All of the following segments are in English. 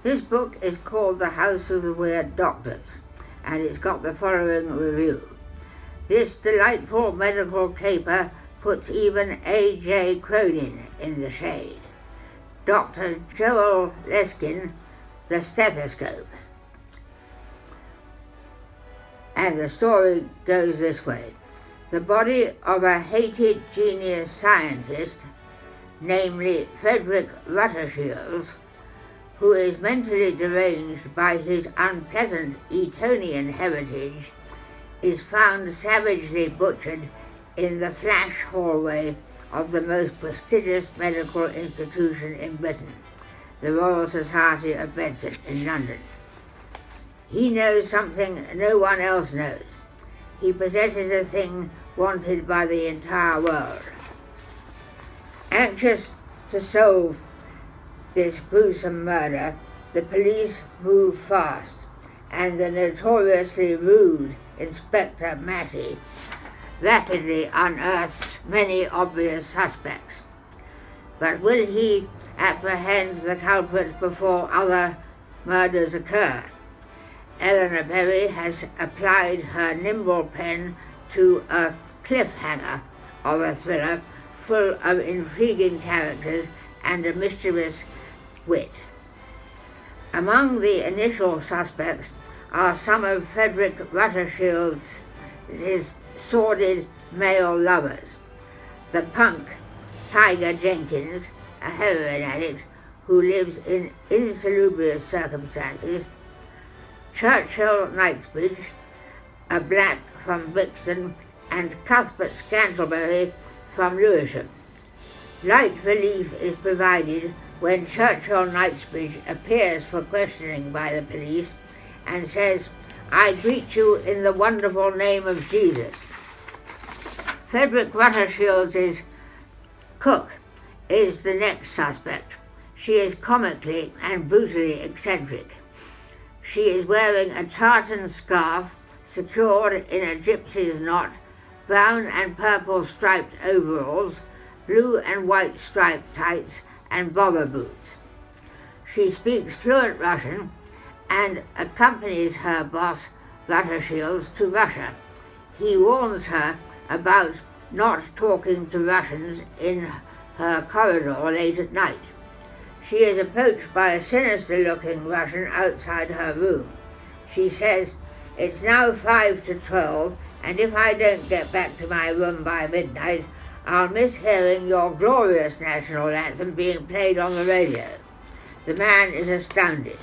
This book is called The House of the Weird Doctors, and it's got the following review. This delightful medical caper puts even A.J. Cronin in the shade. Dr. Joel Leskin, the stethoscope. And the story goes this way. The body of a hated genius scientist, namely Frederick Ruttershields, who is mentally deranged by his unpleasant Etonian heritage, is found savagely butchered in the flash hallway of the most prestigious medical institution in Britain, the Royal Society of Medicine in London. He knows something no one else knows. He possesses a thing wanted by the entire world. Anxious to solve this gruesome murder, the police move fast, and the notoriously rude Inspector Massey rapidly unearths many obvious suspects. But will he apprehend the culprit before other murders occur? Eleanor Berry has applied her nimble pen to a cliffhanger of a thriller full of intriguing characters and a mischievous wit. Among the initial suspects are some of Frederick Ruttershields' sordid male lovers. The punk Tiger Jenkins, a heroin addict who lives in insalubrious circumstances, Churchill Knightsbridge, a black from Brixton, and Cuthbert Scantlebury from Lewisham. Light relief is provided when Churchill Knightsbridge appears for questioning by the police and says, "I greet you in the wonderful name of Jesus." Frederick Ruttershields' cook is the next suspect. She is comically and brutally eccentric. She is wearing a tartan scarf secured in a gypsy's knot, brown and purple striped overalls, blue and white striped tights, and bobber boots. She speaks fluent Russian and accompanies her boss, Ruttershields, to Russia. He warns her about not talking to Russians in her corridor late at night. She is approached by a sinister-looking Russian outside her room. She says, "It's now 5 to 12, and if I don't get back to my room by midnight, I'll miss hearing your glorious national anthem being played on the radio." The man is astounded.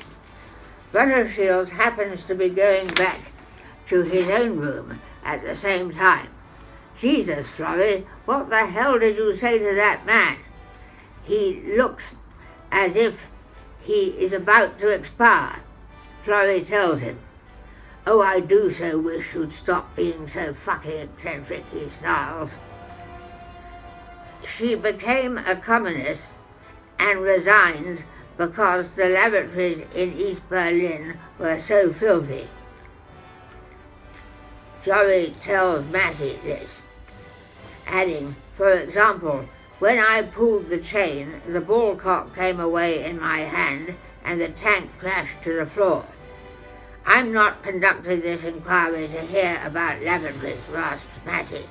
Ruttershields happens to be going back to his own room at the same time. "Jesus, Florrie, what the hell did you say to that man? He looks as if he is about to expire." Florrie tells him. "Oh, I do so wish you'd stop being so fucking eccentric," he snarls. She became a communist and resigned because the lavatories in East Berlin were so filthy. Florrie tells Massey this, adding, "For example, when I pulled the chain, the ballcock came away in my hand and the tank crashed to the floor." "I'm not conducting this inquiry to hear about lavatories," rasps Massey.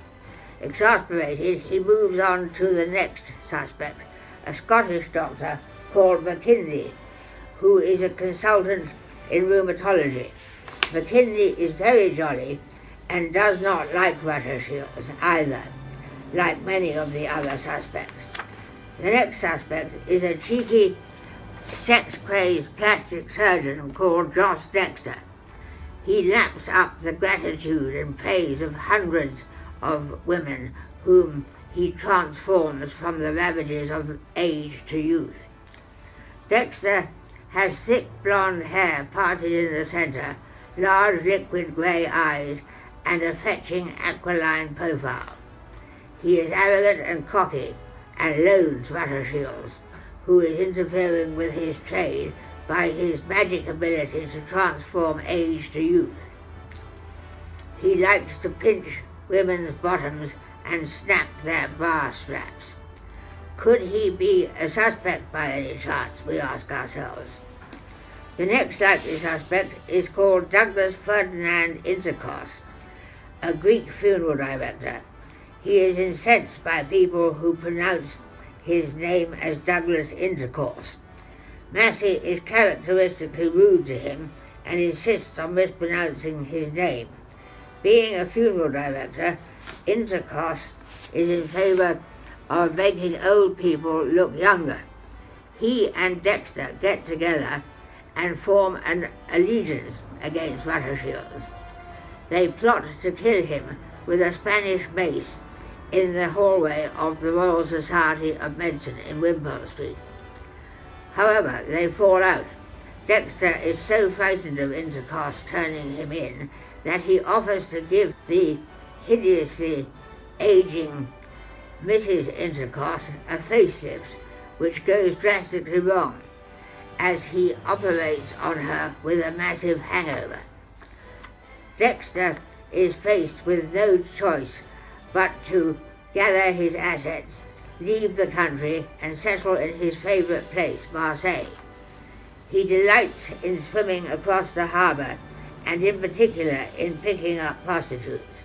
Exasperated, he moves on to the next suspect, a Scottish doctor called McKinley, who is a consultant in rheumatology. McKinley is very jolly and does not like Ruttershields either, like many of the other suspects. The next suspect is a cheeky, sex-crazed plastic surgeon called Joss Dexter. He laps up the gratitude and praise of hundreds of women whom he transforms from the ravages of age to youth. Dexter has thick blonde hair parted in the center, large liquid grey eyes, and a fetching aquiline profile. He is arrogant and cocky, and loathes Ruttershields, who is interfering with his trade by his magic ability to transform age to youth. He likes to pinch women's bottoms and snap their bra straps. Could he be a suspect by any chance, we ask ourselves. The next likely suspect is called Douglas Ferdinand Intercost, a Greek funeral director. He is incensed by people who pronounce his name as Douglas Intercost. Massey is characteristically rude to him and insists on mispronouncing his name. Being a funeral director, Intercost is in favour of making old people look younger. He and Dexter get together and form an allegiance against Buttershields. They plot to kill him with a Spanish mace in the hallway of the Royal Society of Medicine in Wimpole Street. However, they fall out. Dexter is so frightened of Intercost turning him in that he offers to give the hideously aging Mrs. Intercost a facelift, which goes drastically wrong, as he operates on her with a massive hangover. Dexter is faced with no choice but to gather his assets, leave the country, and settle in his favourite place, Marseille. He delights in swimming across the harbour, and in particular in picking up prostitutes.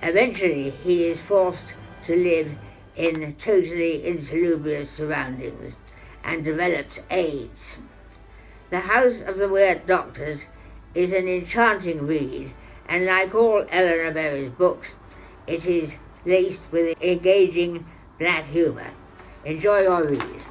Eventually he is forced to live in totally insalubrious surroundings and develops AIDS. The House of the Weird Doctors is an enchanting read, and like all Eleanor Berry's books, it is laced with engaging black humour. Enjoy your read.